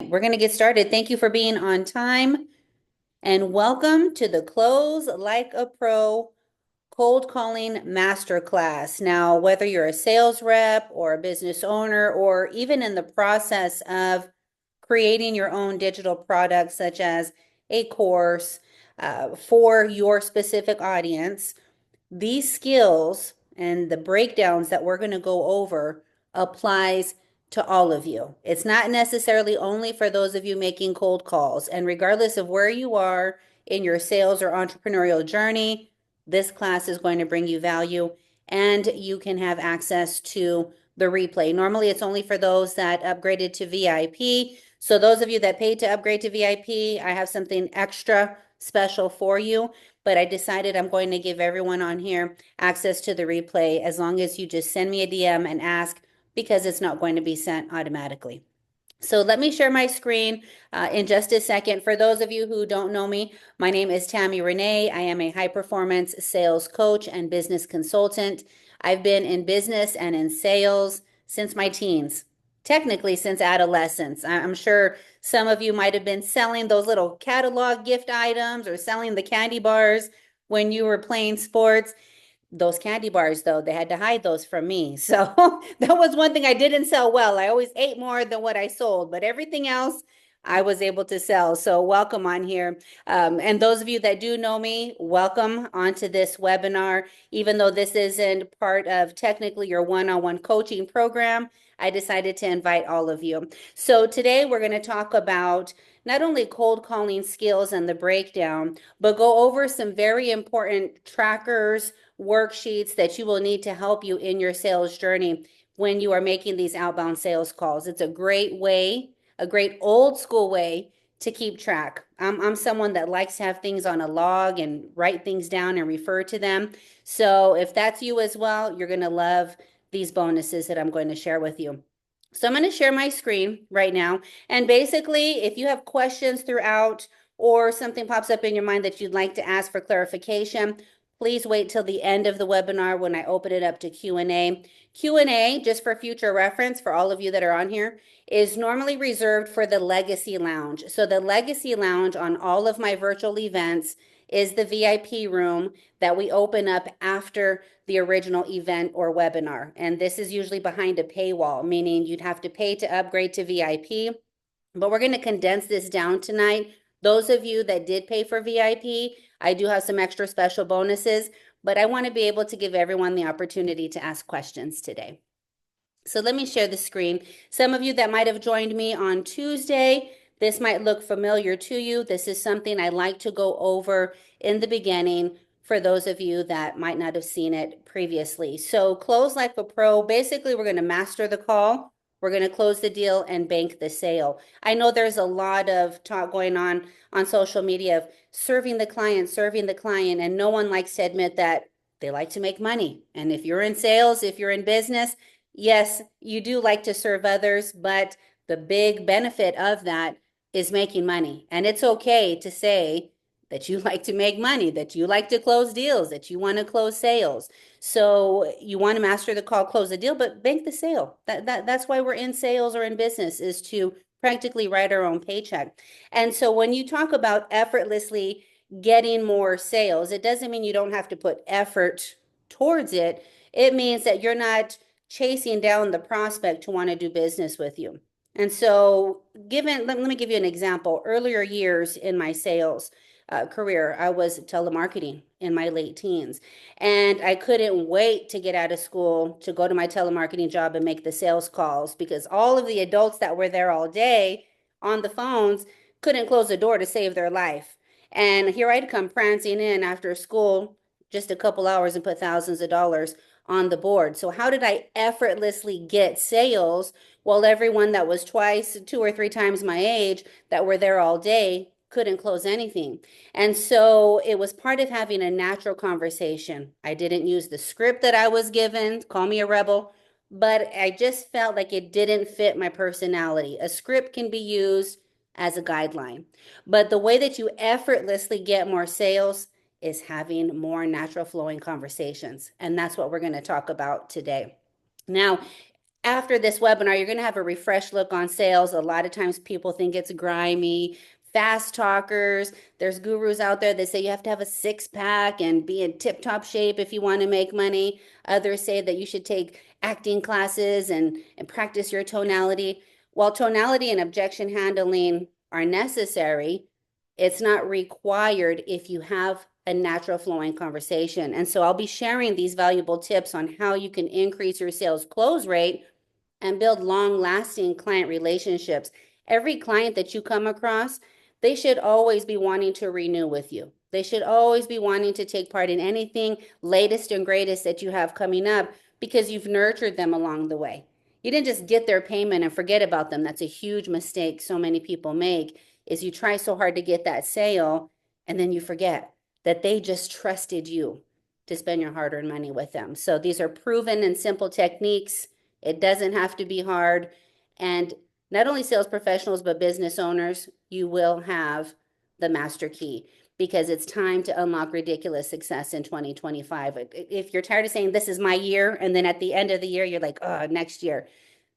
we're going to get started. Thank you for being on time and welcome to the Close Like a Pro Cold Calling Masterclass. Now, whether you're a sales rep or a business owner, or even in the process of creating your own digital product, such as a course for your specific audience, these skills and the breakdowns that we're going to go over applies to all of you. It's not necessarily only for those of you making cold calls. And regardless of where you are in your sales or entrepreneurial journey, this class is going to bring you value and you can have access to the replay. Normally, it's only for those that upgraded to VIP. So those of you that paid to upgrade to VIP, I have something extra special for you, but I decided I'm going to give everyone on here access to the replay as long as you just send me a DM and ask, because it's not going to be sent automatically. So let me share my screen in just a second. For those of you who don't know me, my name is Tammy Renee. I am a high performance sales coach and business consultant. I've been in business and in sales since my teens, technically since adolescence. I'm sure some of you might have been selling those little catalog gift items or selling the candy bars when you were playing sports. Those candy bars, though, they had to hide those from me. So that was one thing I didn't sell well. I always ate more than what I sold, but everything else I was able to sell. So welcome on here. And those of you that do know me, welcome onto this webinar. Even though this isn't part of technically your one-on-one coaching program, I decided to invite all of you. So today we're going to talk about not only cold calling skills and the breakdown, but go over some very important trackers, worksheets that you will need to help you in your sales journey when you are making these outbound sales calls. It's a great way, a great old school way to keep track. I'm someone that likes to have things on a log and write things down and refer to them. So if that's you as well, you're going to love these bonuses that I'm going to share with you. So I'm going to share my screen right now. And basically, if you have questions throughout or something pops up in your mind that you'd like to ask for clarification, please wait till the end of the webinar when I open it up to Q&A. Q&A, just for future reference for all of you that are on here, is normally reserved for the Legacy Lounge. So the Legacy Lounge on all of my virtual events is the VIP room that we open up after the original event or webinar. And this is usually behind a paywall, meaning you'd have to pay to upgrade to VIP. But we're going to condense this down tonight. Those of you that did pay for VIP, I do have some extra special bonuses, but I want to be able to give everyone the opportunity to ask questions today. So let me share the screen. Some of you that might have joined me on Tuesday, this might look familiar to you. This is something I like to go over in the beginning for those of you that might not have seen it previously. So Close Like a Pro, basically we're going to master the call. We're going to close the deal and bank the sale. I know there's a lot of talk going on social media of serving the client, and no one likes to admit that they like to make money. And if you're in sales, if you're in business, yes, you do like to serve others, but the big benefit of that is making money. And it's okay to say that you like to make money, that you like to close deals, that you want to close sales. So you want to master the call, close the deal, but bank the sale. That's why we're in sales or in business, is to practically write our own paycheck. And so when you talk about effortlessly getting more sales, it doesn't mean you don't have to put effort towards it. It means that you're not chasing down the prospect to want to do business with you. And so let me give you an example. Earlier years in my sales career, I was telemarketing in my late teens, and I couldn't wait to get out of school to go to my telemarketing job and make the sales calls, because all of the adults that were there all day on the phones couldn't close the door to save their life. And here I'd come prancing in after school, just a couple hours, and put thousands of dollars on the board. So how did I effortlessly get sales while everyone that was twice, two or three times my age that were there all day couldn't close anything? And so it was part of having a natural conversation. I didn't use the script that I was given, call me a rebel, but I just felt like it didn't fit my personality. A script can be used as a guideline, but the way that you effortlessly get more sales is having more natural flowing conversations. And that's what we're going to talk about today. Now, After this webinar, you're going to have a refreshed look on sales. A lot of times people think it's grimy. Fast talkers, there's gurus out there that say you have to have a six pack and be in tip top shape if you want to make money. Others say that you should take acting classes and practice your tonality. While tonality and objection handling are necessary, it's not required if you have a natural flowing conversation. And so I'll be sharing these valuable tips on how you can increase your sales close rate and build long lasting client relationships. Every client that you come across, they should always be wanting to renew with you. They should always be wanting to take part in anything latest and greatest that you have coming up because you've nurtured them along the way. You didn't just get their payment and forget about them. That's a huge mistake so many people make is you try so hard to get that sale and then you forget that they just trusted you to spend your hard-earned money with them. So these are proven and simple techniques. It doesn't have to be hard. And not only sales professionals, but business owners, you will have the master key because it's time to unlock ridiculous success in 2025. If you're tired of saying this is my year, and then at the end of the year, you're like, oh, next year,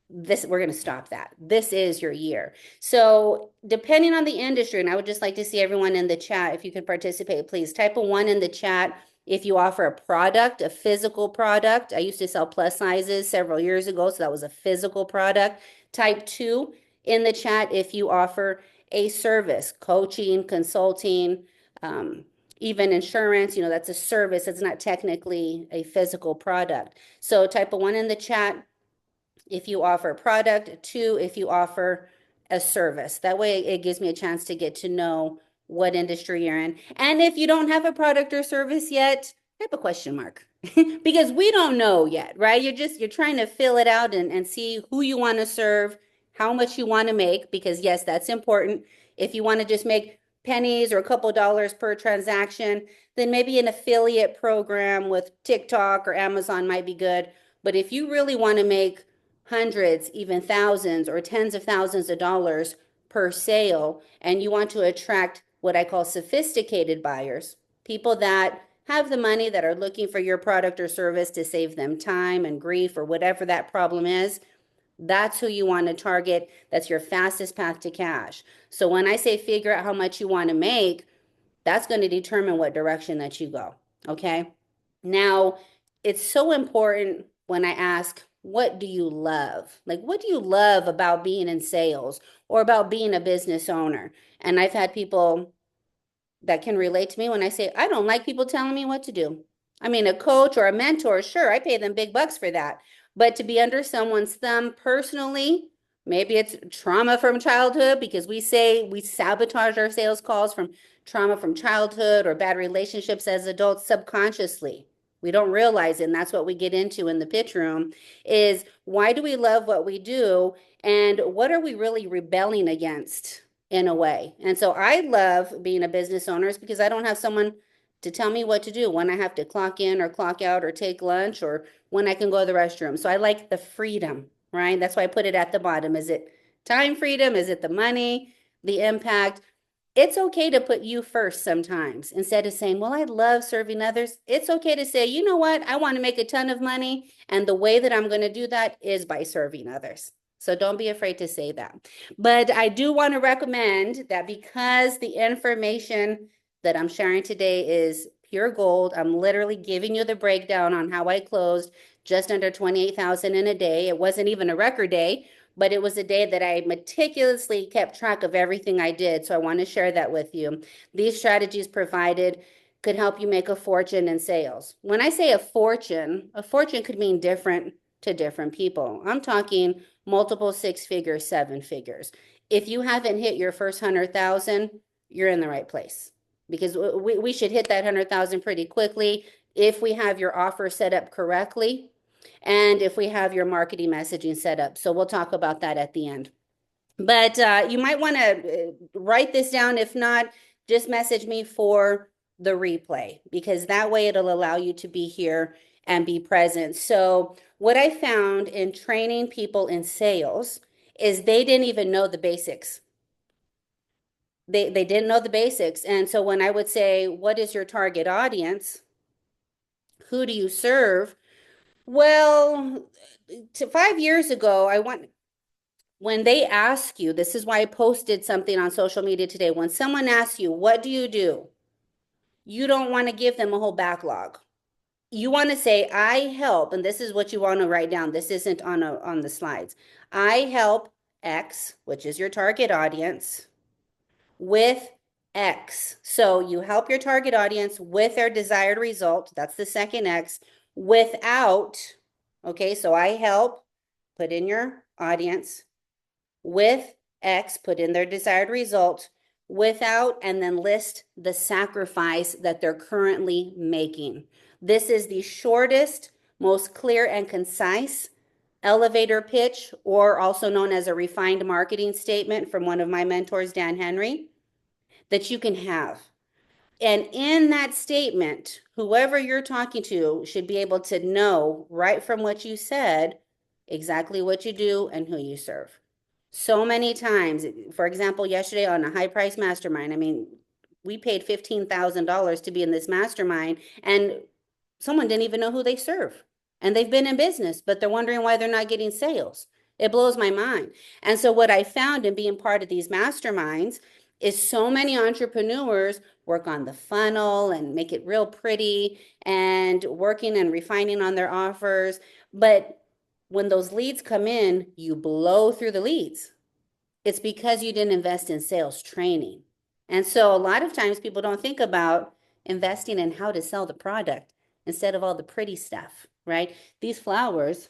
we're going to stop that. This is your year. So depending on the industry, and I would just like to see everyone in the chat, if you could participate, please type a 1 in the chat if you offer a product, a physical product. I used to sell plus sizes several years ago, so that was a physical product. Type 2 in the chat if you offer a service, coaching, consulting, even insurance, that's a service. It's not technically a physical product. So type a 1 in the chat if you offer a product, 2 if you offer a service. That way it gives me a chance to get to know what industry you're in. And if you don't have a product or service yet, type a question mark because we don't know yet, right? You're trying to fill it out and see who you want to serve, how much you want to make, because yes, that's important. If you want to just make pennies or a couple dollars per transaction, then maybe an affiliate program with TikTok or Amazon might be good. But if you really want to make hundreds, even thousands or tens of thousands of dollars per sale, and you want to attract what I call sophisticated buyers, people that have the money that are looking for your product or service to save them time and grief or whatever that problem is, that's who you want to target. That's your fastest path to cash. So when I say figure out how much you want to make, that's going to determine what direction that you go. Okay. Now, it's so important when I ask, what do you love? Like, what do you love about being in sales or about being a business owner? And I've had people that can relate to me when I say, I don't like people telling me what to do. I mean, a coach or a mentor, sure, I pay them big bucks for that. But to be under someone's thumb personally, maybe it's trauma from childhood because we say we sabotage our sales calls from trauma from childhood or bad relationships as adults subconsciously. We don't realize it, and that's what we get into in the pitch room is why do we love what we do and what are we really rebelling against in a way? And so I love being a business owner is because I don't have someone to tell me what to do when I have to clock in or clock out or take lunch or when I can go to the restroom. So I like the freedom, right? That's why I put it at the bottom. Is it time freedom? Is it the money, the impact? It's okay to put you first sometimes instead of saying, well, I love serving others. It's okay to say, you know what? I want to make a ton of money. And the way that I'm going to do that is by serving others. So don't be afraid to say that. But I do want to recommend that because the information that I'm sharing today is pure gold, I'm literally giving you the breakdown on how I closed just under 28,000 in a day. It wasn't even a record day, but it was a day that I meticulously kept track of everything I did. So I want to share that with you. These strategies provided could help you make a fortune in sales. When I say a fortune could mean different to different people. I'm talking multiple six figures, seven figures. If you haven't hit your first 100,000, you're in the right place because we should hit that 100,000 pretty quickly if we have your offer set up correctly and if we have your marketing messaging set up. So we'll talk about that at the end. But you might want to write this down. If not, just message me for the replay because that way it'll allow you to be here and be present. So what I found in training people in sales is they didn't even know the basics. They didn't know the basics. And so when I would say, what is your target audience? Who do you serve? Well, 5 years ago, when they ask you, this is why I posted something on social media today. When someone asks you, what do? You don't want to give them a whole backlog. You want to say, I help, and this is what you want to write down. This isn't on the slides. I help X, which is your target audience, with X. So you help your target audience with their desired result. That's the second X. Without, okay, so I help, put in your audience, with X, put in their desired result, without, and then list the sacrifice that they're currently making. This is the shortest, most clear and concise elevator pitch, or also known as a refined marketing statement from one of my mentors, Dan Henry, that you can have. And in that statement, whoever you're talking to should be able to know right from what you said exactly what you do and who you serve. So many times, for example, yesterday on a high price mastermind, I mean, we paid $15,000 to be in this mastermind, and someone didn't even know who they serve. And they've been in business, but they're wondering why they're not getting sales. It blows my mind. And so, what I found in being part of these masterminds is so many entrepreneurs work on the funnel and make it real pretty and working and refining on their offers. But when those leads come in, you blow through the leads. It's because you didn't invest in sales training. And so a lot of times people don't think about investing in how to sell the product instead of all the pretty stuff, right? These flowers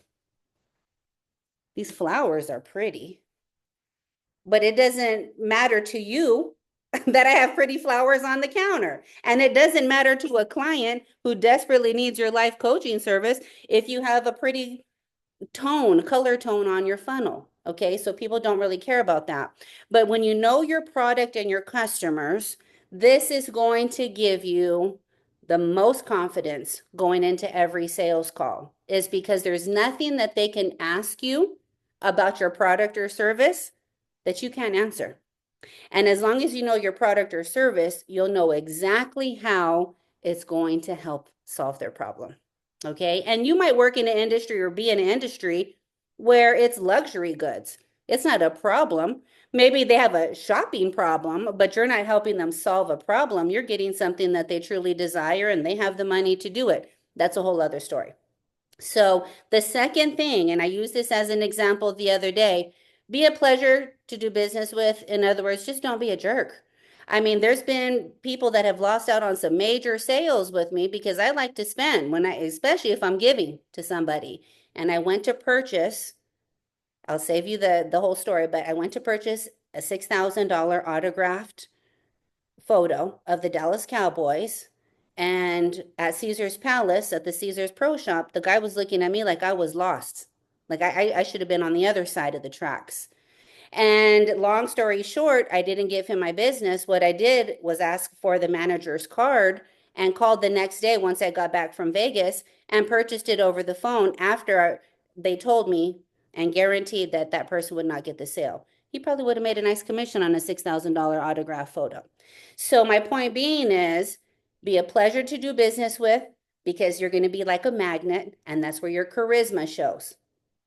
are pretty, but it doesn't matter to you that I have pretty flowers on the counter. And it doesn't matter to a client who desperately needs your life coaching service if you have a pretty color tone on your funnel. Okay, so people don't really care about that. But when you know your product and your customers, this is going to give you the most confidence going into every sales call, is because there's nothing that they can ask you about your product or service that you can't answer. And as long as you know your product or service, you'll know exactly how it's going to help solve their problem. Okay. And you might work in an industry or be in an industry where it's luxury goods. It's not a problem. Maybe they have a shopping problem, but you're not helping them solve a problem. You're getting something that they truly desire and they have the money to do it. That's a whole other story. So the second thing, and I used this as an example the other day, be a pleasure to do business with. In other words, just don't be a jerk. I mean, there's been people that have lost out on some major sales with me because I like to spend especially if I'm giving to somebody. And I went to purchase, I'll save you the whole story, but I went to purchase a $6,000 autographed photo of the Dallas Cowboys. And at Caesar's Palace, at the Caesar's Pro Shop, the guy was looking at me like I was lost. Like I should have been on the other side of the tracks. And long story short, I didn't give him my business. What I did was ask for the manager's card and called the next day once I got back from Vegas and purchased it over the phone after they told me and guaranteed that that person would not get the sale. He probably would have made a nice commission on a $6,000 autograph photo. So my point being is, be a pleasure to do business with because you're going to be like a magnet, and that's where your charisma shows.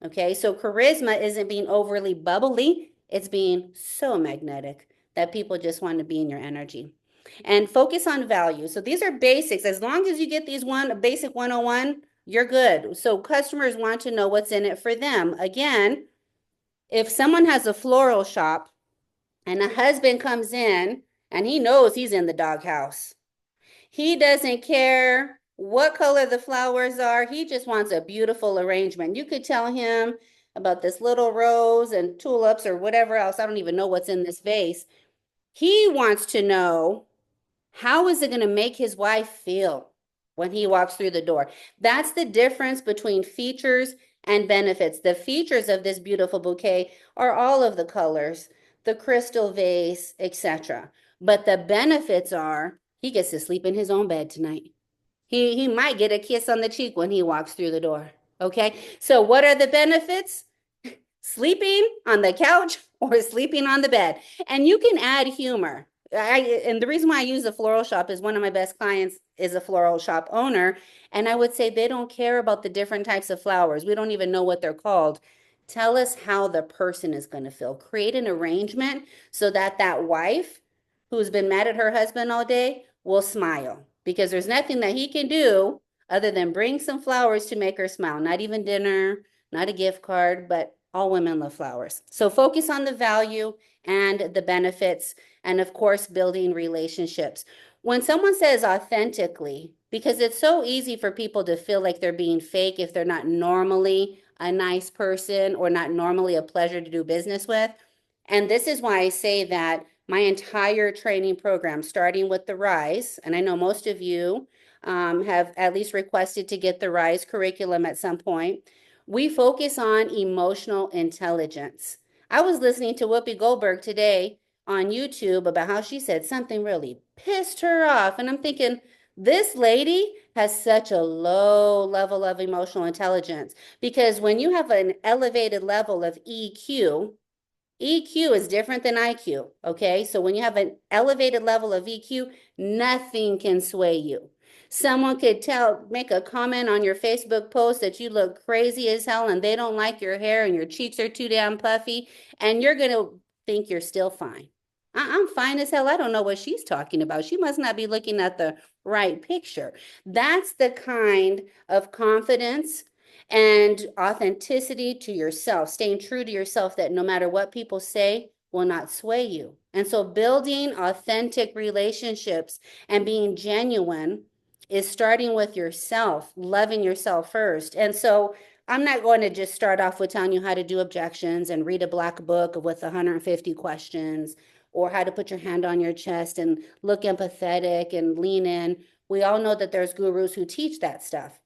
Okay, so charisma isn't being overly bubbly, it's being so magnetic that people just want to be in your energy. And focus on value. So these are basics. As long as you get these basic 101, you're good. So customers want to know what's in it for them. Again, if someone has a floral shop and a husband comes in and he knows he's in the doghouse, he doesn't care what color the flowers are. He just wants a beautiful arrangement. You could tell him about this little rose and tulips or whatever else. I don't even know what's in this vase. He wants to know, how is it going to make his wife feel when he walks through the door? That's the difference between features and benefits. The features of this beautiful bouquet are all of the colors, the crystal vase, etc. But the benefits are he gets to sleep in his own bed tonight. He might get a kiss on the cheek when he walks through the door. Okay? So what are the benefits? Sleeping on the couch or sleeping on the bed. And you can add humor. and the reason why I use the floral shop is one of my best clients is a floral shop owner. And I would say they don't care about the different types of flowers. We don't even know what they're called. Tell us how the person is going to feel. Create an arrangement so that that wife who's been mad at her husband all day will smile because there's nothing that he can do other than bring some flowers to make her smile. Not even dinner, not a gift card, but all women love flowers. So focus on the value and the benefits, and of course, building relationships. When someone says authentically, because it's so easy for people to feel like they're being fake if they're not normally a nice person or not normally a pleasure to do business with. And this is why I say that my entire training program, starting with the RISE, and I know most of you have at least requested to get the RISE curriculum at some point. We focus on emotional intelligence. I was listening to Whoopi Goldberg today on YouTube about how she said something really pissed her off. And I'm thinking, this lady has such a low level of emotional intelligence because when you have an elevated level of EQ, EQ is different than IQ, okay? So when you have an elevated level of EQ, nothing can sway you. Someone could make a comment on your Facebook post that you look crazy as hell and they don't like your hair and your cheeks are too damn puffy, and you're gonna think you're still fine. I'm fine as hell. I don't know what she's talking about. She must not be looking at the right picture. That's the kind of confidence and authenticity to yourself, staying true to yourself that no matter what people say will not sway you. And so building authentic relationships and being genuine is starting with yourself, loving yourself first. And so I'm not going to just start off with telling you how to do objections and read a black book with 150 questions or how to put your hand on your chest and look empathetic and lean in. We all know that there's gurus who teach that stuff,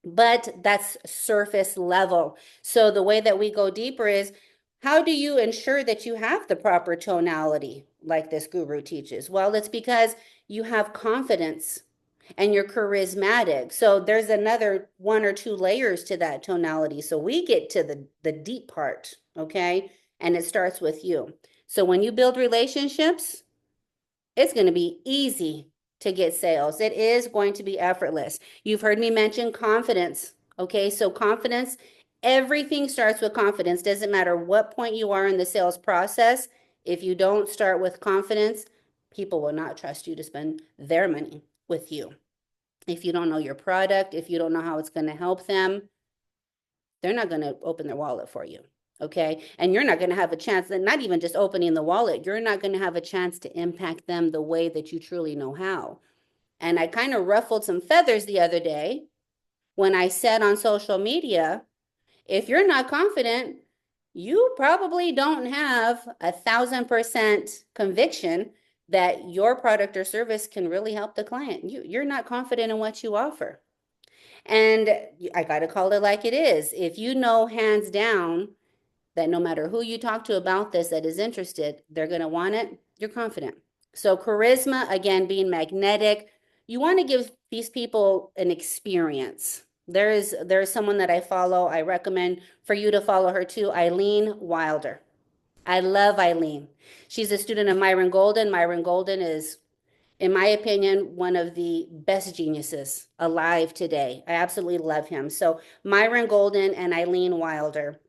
but that's surface level. So the way that we go deeper is, how do you ensure that you have the proper tonality like this guru teaches? Well, it's because you have confidence and you're charismatic. So there's another one or two layers to that tonality. So we get to the deep part, okay? And it starts with you. So when you build relationships, it's going to be easy to get sales. It is going to be effortless. You've heard me mention confidence. Okay, so confidence, everything starts with confidence. Doesn't matter what point you are in the sales process. If you don't start with confidence, people will not trust you to spend their money with you. If you don't know your product, if you don't know how it's going to help them, they're not going to open their wallet for you. Okay. And you're not going to have a chance, and not even just opening the wallet, you're not going to have a chance to impact them the way that you truly know how. And I kind of ruffled some feathers the other day when I said on social media, if you're not confident, you probably don't have 1,000% conviction that your product or service can really help the client. You're not confident in what you offer. And I got to call it like it is. If you know hands down that no matter who you talk to about this that is interested, they're going to want it, you're confident. So charisma, again, being magnetic, you want to give these people an experience. There's someone that I follow. I recommend for you to follow her too, Eileen Wilder. I love Eileen. She's a student of Myron Golden. Myron Golden is, in my opinion, one of the best geniuses alive today. I absolutely love him. So Myron Golden and Eileen Wilder.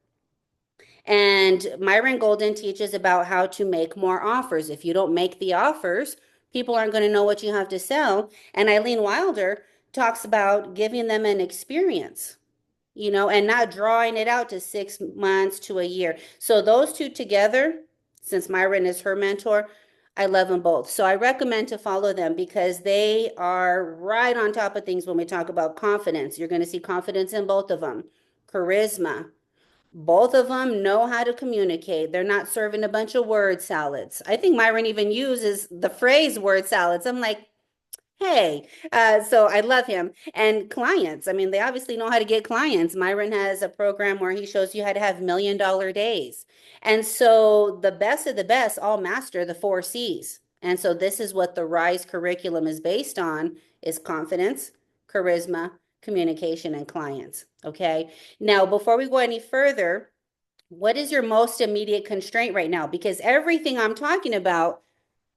And Myron Golden teaches about how to make more offers. If you don't make the offers, people aren't going to know what you have to sell. And Eileen Wilder talks about giving them an experience, and not drawing it out to 6 months to a year. So those two together, since Myron is her mentor, I love them both. So I recommend to follow them because they are right on top of things when we talk about confidence. You're going to see confidence in both of them. Charisma. Both of them know how to communicate. They're not serving a bunch of word salads. I think Myron even uses the phrase word salads. I'm like, hey, so I love him. And clients, I mean, they obviously know how to get clients. Myron has a program where he shows you how to have $1,000,000 days. And so the best of the best all master the 4 C's. And so this is what the RISE curriculum is based on, is confidence, charisma, communication, and clients. Okay. Now, before we go any further, what is your most immediate constraint right now? Because everything I'm talking about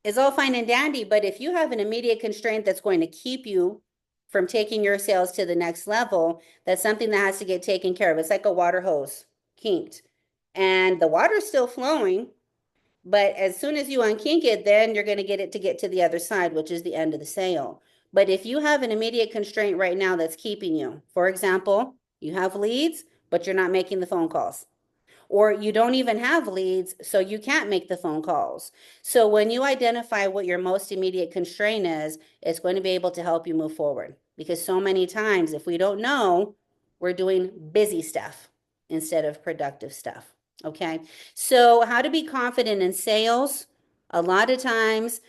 is all fine and dandy, but if you have an immediate constraint that's going to keep you from taking your sales to the next level, that's something that has to get taken care of. It's like a water hose kinked, and the water's still flowing, but as soon as you unkink it, then you're going to get it to get to the other side, which is the end of the sale. But if you have an immediate constraint right now that's keeping you, for example, you have leads, but you're not making the phone calls, or you don't even have leads, so you can't make the phone calls. So when you identify what your most immediate constraint is, it's going to be able to help you move forward. Because so many times, if we don't know, we're doing busy stuff instead of productive stuff. Okay. So, how to be confident in sales? A lot of times,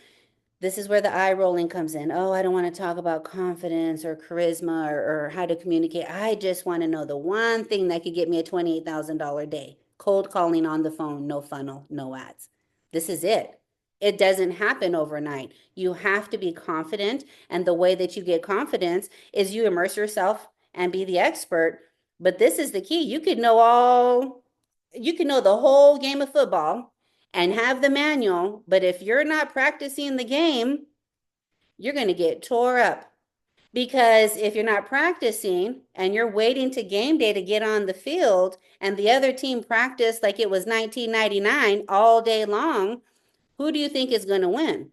this is where the eye rolling comes in. Oh, I don't want to talk about confidence or charisma or how to communicate. I just want to know the one thing that could get me a $28,000 day. Cold calling on the phone, no funnel, no ads. This is it. It doesn't happen overnight. You have to be confident. And the way that you get confidence is you immerse yourself and be the expert. But this is the key. You can know the whole game of football and have the manual, but if you're not practicing the game, you're going to get tore up. Because if you're not practicing and you're waiting to game day to get on the field and the other team practiced like it was 1999 all day long, who do you think is going to win?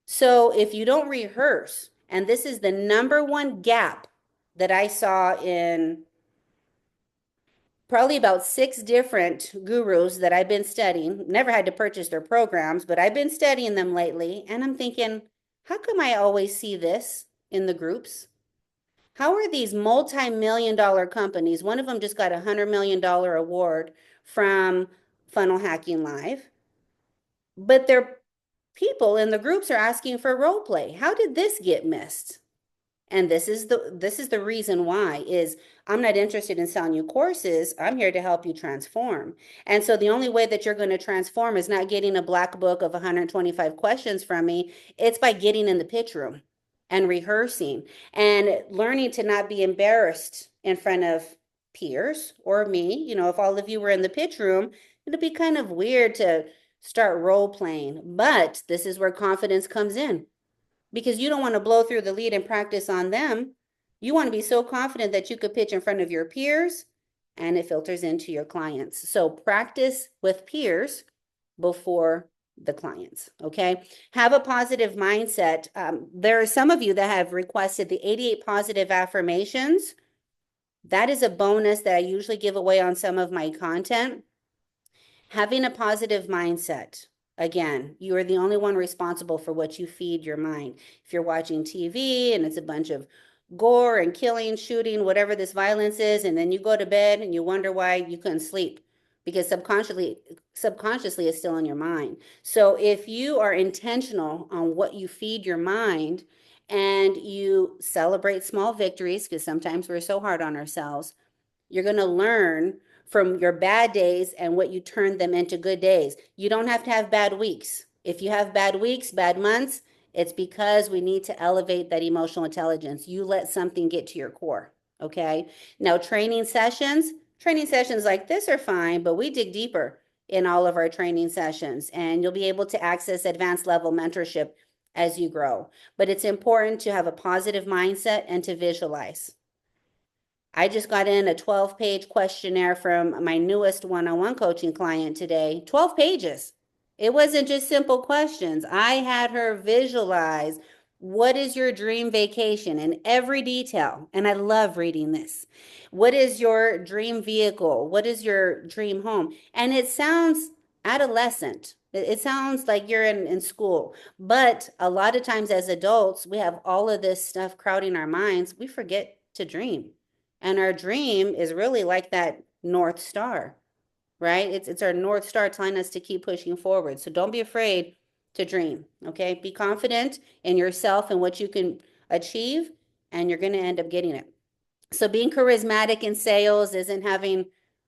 So if you don't rehearse, and this is the number one gap that I saw in probably about 6 different gurus that I've been studying. Never had to purchase their programs, but I've been studying them lately. And I'm thinking, how come I always see this in the groups? How are these multi-million-dollar companies? One of them just got a $100 million award from Funnel Hacking Live, but their people in the groups are asking for role play. How did this get missed? And this is the reason why is I'm not interested in selling you courses. I'm here to help you transform. And so the only way that you're going to transform is not getting a black book of 125 questions from me. It's by getting in the pitch room and rehearsing and learning to not be embarrassed in front of peers or me. You know, if all of you were in the pitch room, it'd be kind of weird to start role playing. But this is where confidence comes in, because you don't want to blow through the lead and practice on them. You want to be so confident that you could pitch in front of your peers and it filters into your clients. So practice with peers before the clients. Okay. Have a positive mindset. There are some of you that have requested the 88 positive affirmations. That is a bonus that I usually give away on some of my content. Having a positive mindset. Again, you are the only one responsible for what you feed your mind. If you're watching TV and it's a bunch of gore and killing, shooting, whatever this violence is, and then you go to bed and you wonder why you couldn't sleep, because subconsciously it's still in your mind. So if you are intentional on what you feed your mind and you celebrate small victories, because sometimes we're so hard on ourselves, you're going to learn from your bad days and what you turn them into good days. You don't have to have bad weeks. If you have bad weeks, bad months, it's because we need to elevate that emotional intelligence. You let something get to your core. Okay. Now, training sessions like this are fine, but we dig deeper in all of our training sessions, and you'll be able to access advanced level mentorship as you grow. But it's important to have a positive mindset and to visualize. I just got in a 12-page questionnaire from my newest one-on-one coaching client today. 12 pages. It wasn't just simple questions. I had her visualize what is your dream vacation in every detail. And I love reading this. What is your dream vehicle? What is your dream home? And it sounds adolescent. It sounds like you're in school. But a lot of times as adults, we have all of this stuff crowding our minds. We forget to dream. And our dream is really like that North Star, right? It's our North Star telling us to keep pushing forward. So don't be afraid to dream, okay? Be confident in yourself and what you can achieve, and you're going to end up getting it. So being charismatic in sales isn't having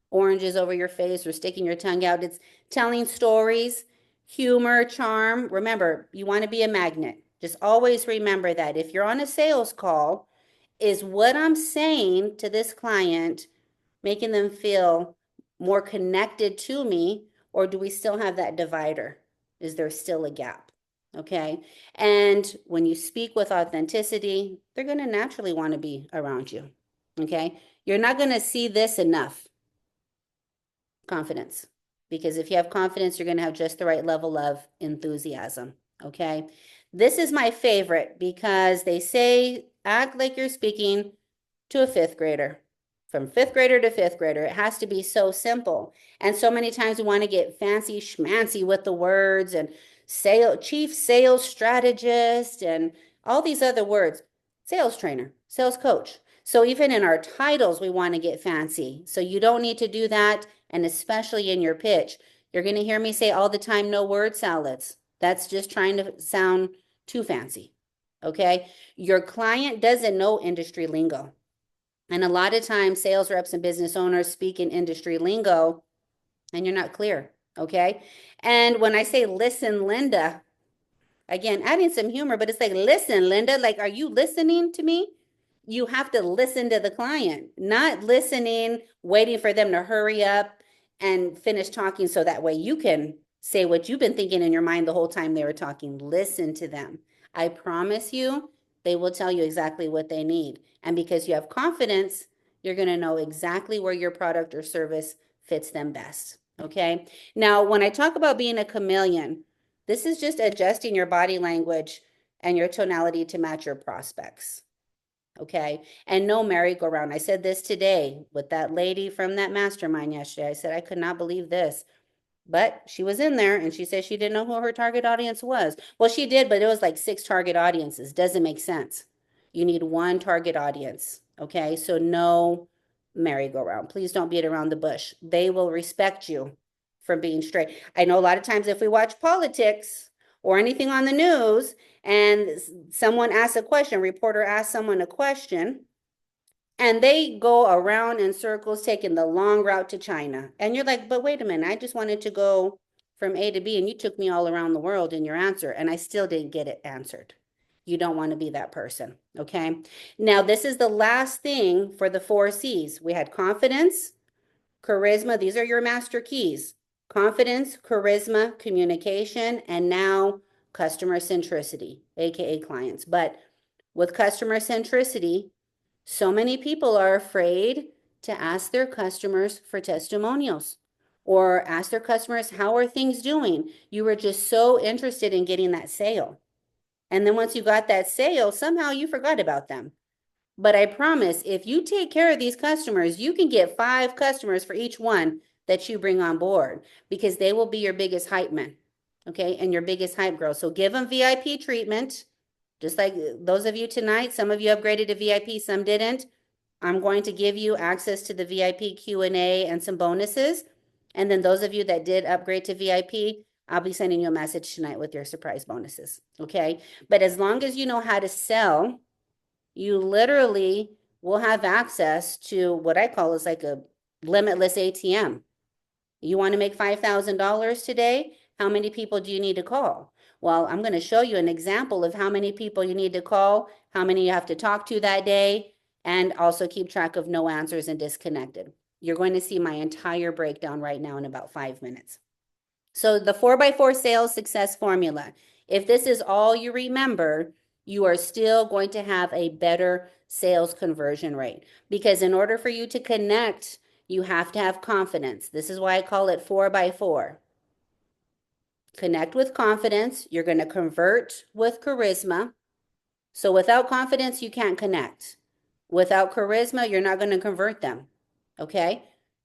oranges over your face or sticking your tongue out. It's telling stories, humor, charm. Remember, you want to be a magnet. Just always remember that. If you're on a sales call, is what I'm saying to this client making them feel more connected to me, or do we still have that divider? Is there still a gap? Okay. And when you speak with authenticity, they're going to naturally want to be around you. Okay. You're not going to see this enough confidence, because if you have confidence, you're going to have just the right level of enthusiasm. Okay. This is my favorite because they say act like you're speaking to a fifth grader. From fifth grader to fifth grader, it has to be so simple. And so many times we want to get fancy schmancy with the words and chief sales strategist and all these other words. Sales trainer, sales coach. So even in our titles, we want to get fancy. So you don't need to do that. And especially in your pitch, you're going to hear me say all the time, no word salads. That's just trying to sound too fancy. Okay. Your client doesn't know industry lingo. And a lot of times, sales reps and business owners speak in industry lingo, and you're not clear. Okay. And when I say listen, Linda, again, adding some humor, but it's like, listen, Linda, like, are you listening to me? You have to listen to the client, not listening, waiting for them to hurry up and finish talking so that way you can say what you've been thinking in your mind the whole time they were talking. Listen to them. I promise you, they will tell you exactly what they need. And because you have confidence, you're going to know exactly where your product or service fits them best. Okay. Now, when I talk about being a chameleon, this is just adjusting your body language and your tonality to match your prospects. Okay. And no merry-go-round. I said this today with that lady from that mastermind yesterday. I said, I could not believe this. But she was in there and she said she didn't know who her target audience was. Well, she did, but it was like 6 target audiences. Doesn't make sense. You need one target audience. Okay. So no merry-go-round. Please don't beat around the bush. They will respect you for being straight. I know a lot of times if we watch politics or anything on the news and someone asks a question, a reporter asks someone a question, and they go around in circles taking the long route to China. And you're like, but wait a minute, I just wanted to go from A to B and you took me all around the world in your answer and I still didn't get it answered. You don't want to be that person. Okay. Now, this is the last thing for the 4 C's. We had confidence, charisma. These are your master keys: confidence, charisma, communication, and now customer centricity, AKA clients. But with customer centricity, so many people are afraid to ask their customers for testimonials or ask their customers, how are things doing? You were just so interested in getting that sale. And then once you got that sale, somehow you forgot about them. But I promise, if you take care of these customers, you can get 5 customers for each one that you bring on board because they will be your biggest hype man, okay, and your biggest hype girl. So give them VIP treatment, just like those of you tonight. Some of you upgraded to VIP, some didn't. I'm going to give you access to the VIP Q&A and some bonuses. And then those of you that did upgrade to VIP, I'll be sending you a message tonight with your surprise bonuses, okay? But as long as you know how to sell, you literally will have access to what I call is like a limitless ATM. You want to make $5,000 today? How many people do you need to call? Well, I'm going to show you an example of how many people you need to call, how many you have to talk to that day, and also keep track of no answers and disconnected. You're going to see my entire breakdown right now in about 5 minutes. So the 4x4 sales success formula, if this is all you remember, you are still going to have a better sales conversion rate, because in order for you to connect, you have to have confidence. This is why I call it 4x4. Connect with confidence. You're going to convert with charisma. So without confidence, you can't connect. Without charisma, you're not going to convert them. Okay?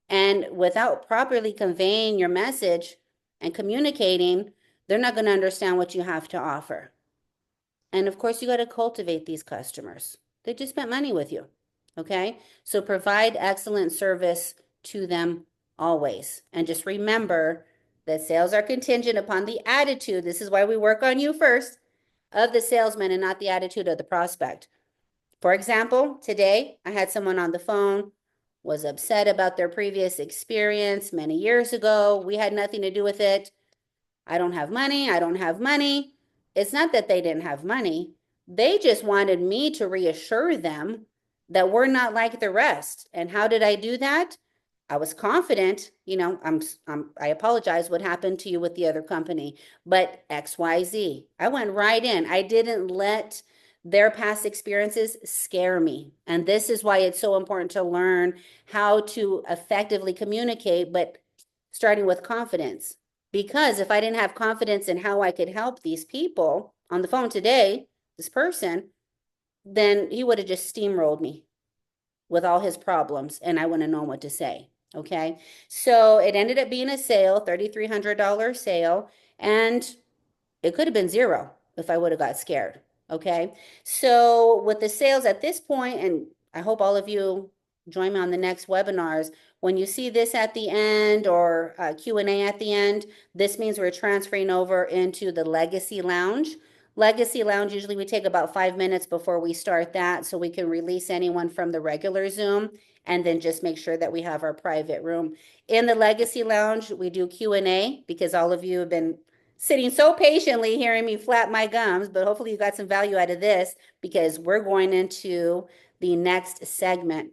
And without properly conveying your message and communicating, they're not going to understand what you have to offer. And of course, you got to cultivate these customers. They just spent money with you. Okay? So provide excellent service to them always. And just remember that sales are contingent upon the attitude. This is why we work on you first, of the salesman and not the attitude of the prospect. For example, today I had someone on the phone, was upset about their previous experience many years ago. We had nothing to do with it. I don't have money. I don't have money. It's not that they didn't have money. They just wanted me to reassure them that we're not like the rest. And how did I do that? I was confident, I apologize what happened to you with the other company, but XYZ. I went right in. I didn't let their past experiences scare me. And this is why it's so important to learn how to effectively communicate, but starting with confidence. Because if I didn't have confidence in how I could help these people on the phone today, this person, then he would have just steamrolled me with all his problems and I wouldn't have known what to say. Okay. So it ended up being a sale, $3,300 sale, and it could have been zero if I would have got scared. Okay. So with the sales at this point, and I hope all of you join me on the next webinars, when you see this at the end or Q&A at the end, this means we're transferring over into the Legacy Lounge. Legacy Lounge, usually we take about 5 minutes before we start that so we can release anyone from the regular Zoom and then just make sure that we have our private room. In the Legacy Lounge, we do Q&A because all of you have been sitting so patiently hearing me flap my gums, but hopefully you got some value out of this because we're going into the next segment.